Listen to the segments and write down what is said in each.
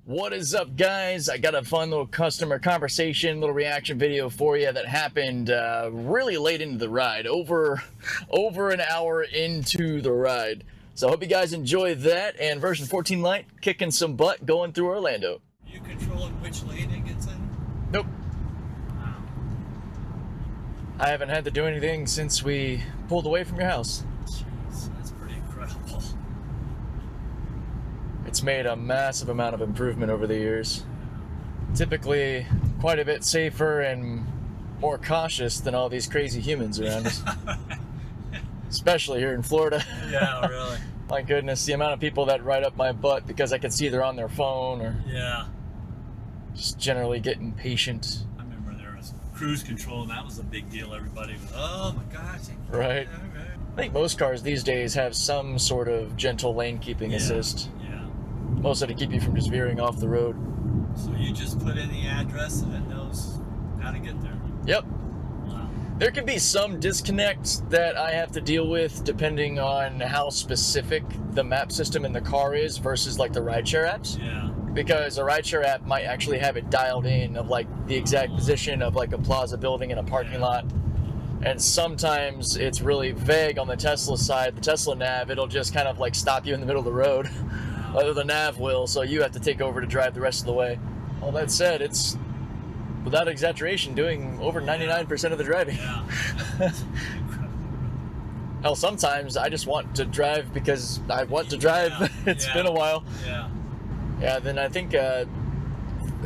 What is up, guys? I got a fun little customer conversation, little reaction video for you that happened really late into the ride, over an hour into the ride. So I hope you guys enjoy that, and version 14 Lite kicking some butt going through Orlando. You controlling which lane it gets in? Nope. Wow. I haven't had to do anything since we pulled away from your house. Jeez, that's pretty incredible. It's made a massive amount of improvement over the years. Typically quite a bit safer and more cautious than all these crazy humans around us. Especially here in Florida. Yeah, really. My goodness, the amount of people that ride up my butt because I can see they're on their phone or Yeah. just generally get impatient. I remember there was cruise control, and that was a big deal. Everybody was, oh my gosh. Right. Yeah, right. I think most cars these days have some sort of gentle lane keeping assist. Yeah. Mostly to keep you from just veering off the road. So you just put in the address and it knows how to get there. Yep. Wow. There can be some disconnects that I have to deal with depending on how specific the map system in the car is versus like the rideshare apps. Yeah. Because a rideshare app might actually have it dialed in of like the exact position of like a plaza building in a parking lot. And sometimes it's really vague on the Tesla side. The Tesla nav, it'll just kind of like stop you in the middle of the road. Other the nav will, so you have to take over to drive the rest of the way. All that said, it's, without exaggeration, doing over 99% of the driving. Yeah. Hell, sometimes I just want to drive because I want to drive. Yeah. It's been a while. Yeah. Yeah, then I think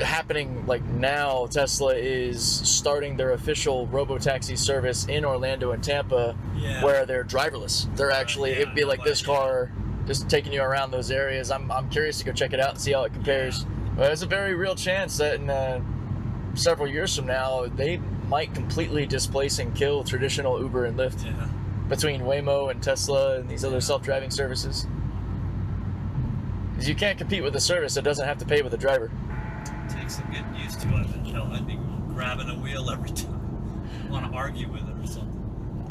happening like now, Tesla is starting their official RoboTaxi service in Orlando and Tampa, where they're driverless. They're actually, it'd be like this car just taking you around those areas. I'm curious to go check it out and see how it compares. But there's a very real chance that in several years from now, they might completely displace and kill traditional Uber and Lyft between Waymo and Tesla and these other self-driving services. Because you can't compete with a service that doesn't have to pay with a driver. It takes some getting used to it. Hell, I'd be grabbing a wheel every time. I want to argue with it or something.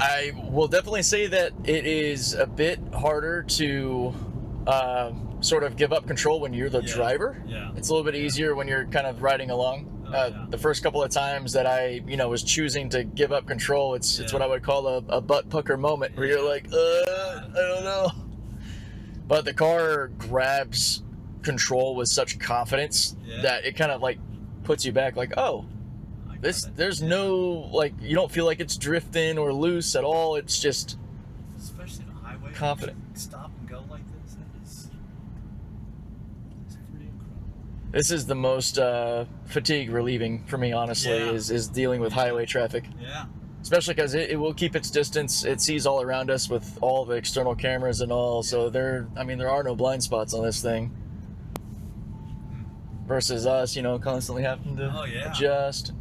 I will definitely say that it is a bit harder to sort of give up control when you're the driver. Yeah. It's a little bit easier when you're kind of riding along. The first couple of times that I, was choosing to give up control, it's what I would call a butt pucker moment where you're like, I don't know. But the car grabs control with such confidence that it kind of like puts you back like, oh, there's no, like, you don't feel like it's drifting or loose at all. It's just, especially on a highway, confident. Stop and go like this. It's pretty incredible. This is the most fatigue relieving for me, honestly, is dealing with highway traffic. Yeah. Especially because it will keep its distance. It sees all around us with all the external cameras and all. So there are no blind spots on this thing. Versus us, constantly having to adjust.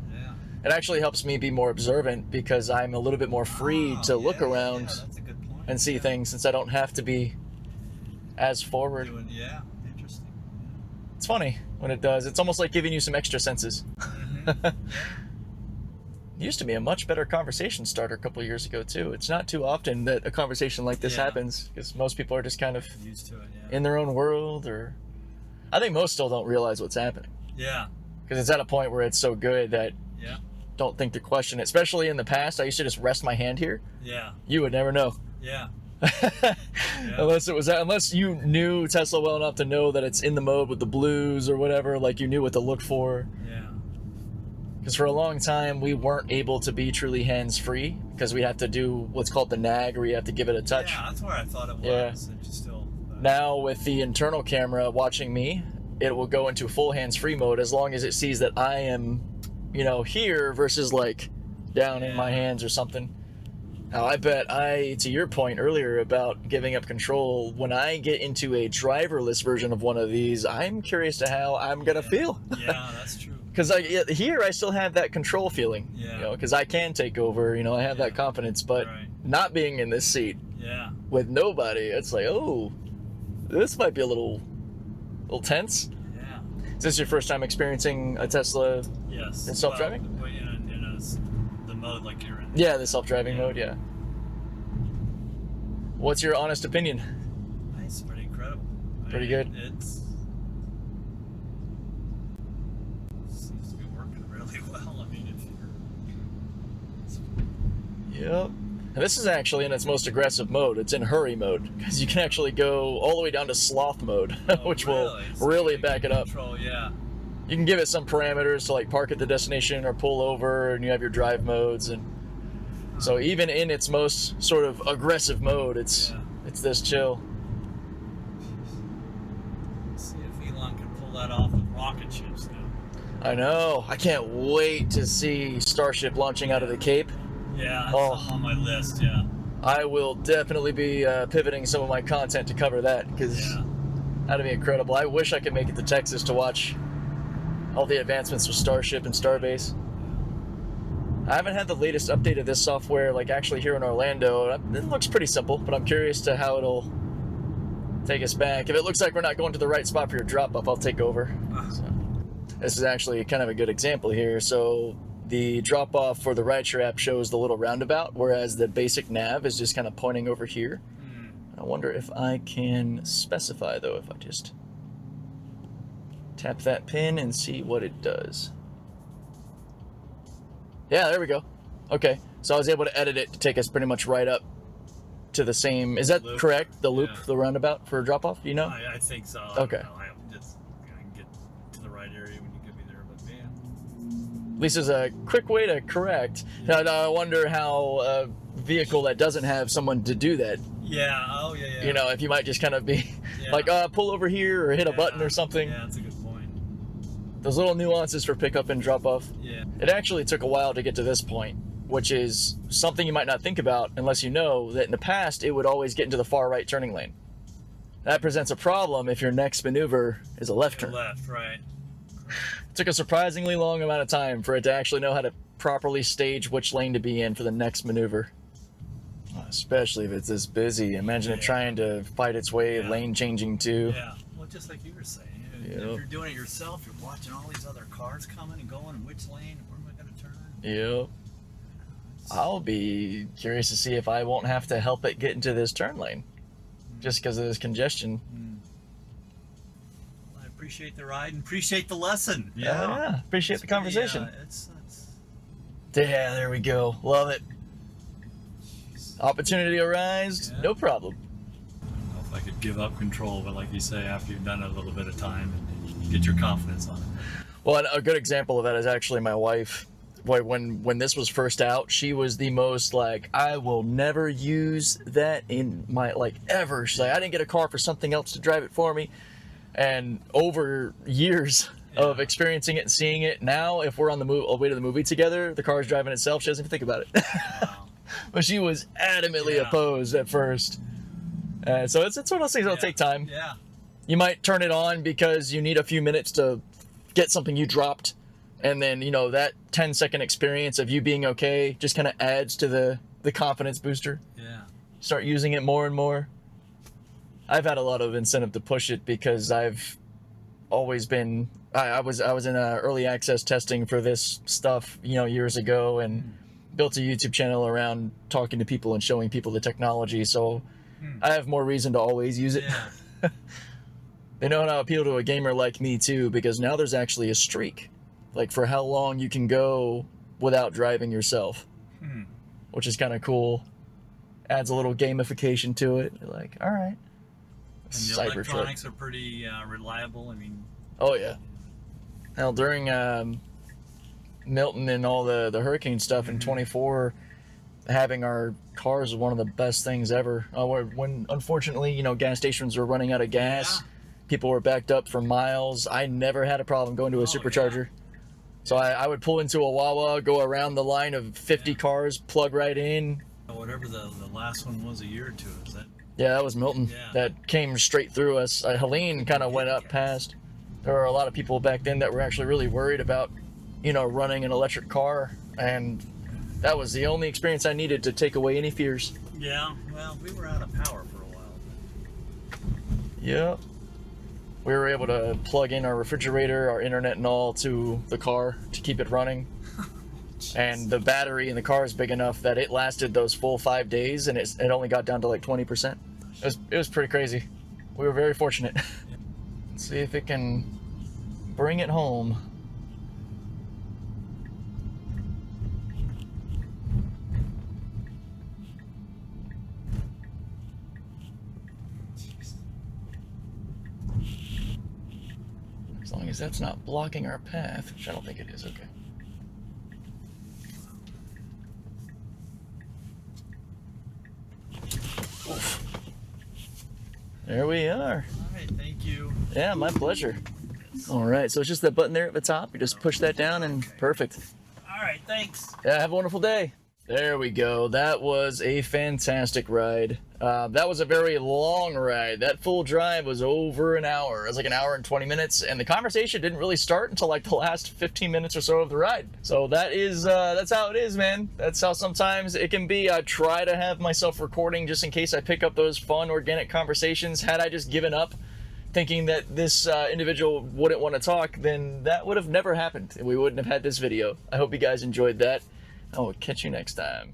It actually helps me be more observant because I'm a little bit more free to look around and see things since I don't have to be as forward. Interesting. It's funny when it does. It's almost like giving you some extra senses. It used to be a much better conversation starter a couple of years ago too. It's not too often that a conversation like this happens because most people are just kind of used to it, in their own world, or I think most still don't realize what's happening. Yeah. Because it's at a point where it's so good that don't think to question it. Especially in the past, I used to just rest my hand here. Yeah. You would never know. Yeah. Unless you knew Tesla well enough to know that it's in the mode with the blues or whatever, like you knew what to look for. Yeah. Because for a long time, we weren't able to be truly hands-free because we have to do what's called the nag, where you have to give it a touch. Yeah, that's where I thought it was. Yeah. It's still, Now, with the internal camera watching me, it will go into full hands-free mode as long as it sees that I am, here versus like down in my hands or something. Now, I bet to your point earlier about giving up control, when I get into a driverless version of one of these, I'm curious to how I'm going to feel. Yeah, that's true. Because here I still have that control feeling, because I can take over, I have that confidence, but not being in this seat with nobody, it's like, oh, this might be a little tense. Yeah. Is this your first time experiencing a Tesla in self-driving? Well, in the mode like you're in. Yeah, the self-driving mode, What's your honest opinion? It's pretty incredible. Pretty good. seems to be working really well. I mean, if you're... Yep. And this is actually in its most aggressive mode. It's in hurry mode, because you can actually go all the way down to sloth mode, which will really back it up. Control, yeah. You can give it some parameters to like park at the destination or pull over, and you have your drive modes, and so even in its most sort of aggressive mode, it's this chill. Let's see if Elon can pull that off with rocket ships now. I know. I can't wait to see Starship launching out of the Cape. Yeah, that's on my list, yeah. I will definitely be pivoting some of my content to cover that, because that'd be incredible. I wish I could make it to Texas to watch all the advancements with Starship and Starbase. I haven't had the latest update of this software, like actually here in Orlando. It looks pretty simple, but I'm curious to how it'll take us back. If it looks like we're not going to the right spot for your drop-off, I'll take over. So, this is actually kind of a good example here. So the drop-off for the Rideshare app shows the little roundabout, whereas the basic nav is just kind of pointing over here. I wonder if I can specify, though, if I just tap that pin and see what it does. Yeah, there we go. Okay, so I was able to edit it to take us pretty much right up to the same... Is that correct? The loop, the roundabout for drop-off, you know? I think so. Okay. I just get to the right area when you get me there, but man. At least there's a quick way to correct. Now, I wonder how a vehicle that doesn't have someone to do that... Yeah, oh yeah. You know, if you might just kind of be like, pull over here or hit a button or something. Yeah, that's a good point. Those little nuances for pickup and drop off. Yeah. It actually took a while to get to this point, which is something you might not think about unless you know that in the past it would always get into the far right turning lane. That presents a problem if your next maneuver is a left turn. Left, right. It took a surprisingly long amount of time for it to actually know how to properly stage which lane to be in for the next maneuver. Especially if it's this busy. Imagine it trying to fight its way, lane changing too. Yeah, well, just like you were saying, if you're doing it yourself, you're watching all these other cars coming and going, and which lane, where am I going to turn? Yep. I'll be curious to see if I won't have to help it get into this turn lane, just because of this congestion. Well, I appreciate the ride and appreciate the lesson. Yeah, appreciate the conversation. It's Yeah, there we go. Love it. Opportunity arise, no problem. I don't know if I could give up control, but like you say, after you've done it a little bit of time, and you get your confidence on it. Well, a good example of that is actually my wife. Boy, when this was first out, she was the most like, I will never use that in my, like, ever. She's like, I didn't get a car for something else to drive it for me. And over years of experiencing it and seeing it, now if we're on the way to the movie together, the car's driving itself, she doesn't even think about it. Wow. But she was adamantly opposed at first. So it's one of those things that'll take time. Yeah. You might turn it on because you need a few minutes to get something you dropped. And then, you know, that 10-second experience of you being okay just kind of adds to the confidence booster. Yeah. Start using it more and more. I've had a lot of incentive to push it because I've always been... I was in early access testing for this stuff, you know, years ago, and built a YouTube channel around talking to people and showing people the technology, so I have more reason to always use it. Yeah. They know how to appeal to a gamer like me too, because now there's actually a streak, like for how long you can go without driving yourself, which is kind of cool. Adds a little gamification to it. You're like, all right. And the electronics are pretty reliable. I mean. Oh yeah. Now during Milton and all the hurricane stuff in 24, having our cars was one of the best things ever. When unfortunately, you know, gas stations were running out of gas, people were backed up for miles. I never had a problem going to a supercharger. So I would pull into a Wawa, go around the line of 50 cars, plug right in. Whatever the last one was a year or two, is that? Yeah, that was Milton. That came straight through us. Helene kind of went up past. There were a lot of people back then that were actually really worried about, you know, running an electric car, and that was the only experience I needed to take away any fears. Yeah, well, we were out of power for a while. Yep. We were able to plug in our refrigerator, our internet and all to the car to keep it running. And the battery in the car is big enough that it lasted those full 5 days, and it only got down to like 20%. It was pretty crazy. We were very fortunate. Let's see if it can bring it home. As long as that's not blocking our path, which I don't think it is. Okay. Oof. There we are. All right, thank you. Yeah, my pleasure. All right, so it's just that button there at the top. You just push that down and perfect. All right, thanks. Yeah, have a wonderful day. There we go. That was a fantastic ride. That was a very long ride. That full drive was over an hour. It was like an hour and 20 minutes, and the conversation didn't really start until like the last 15 minutes or so of the ride. So that is, that's how it is, man. That's how sometimes it can be. I try to have myself recording just in case I pick up those fun, organic conversations. Had I just given up thinking that this individual wouldn't want to talk, then that would have never happened. We wouldn't have had this video. I hope you guys enjoyed that. I will catch you next time.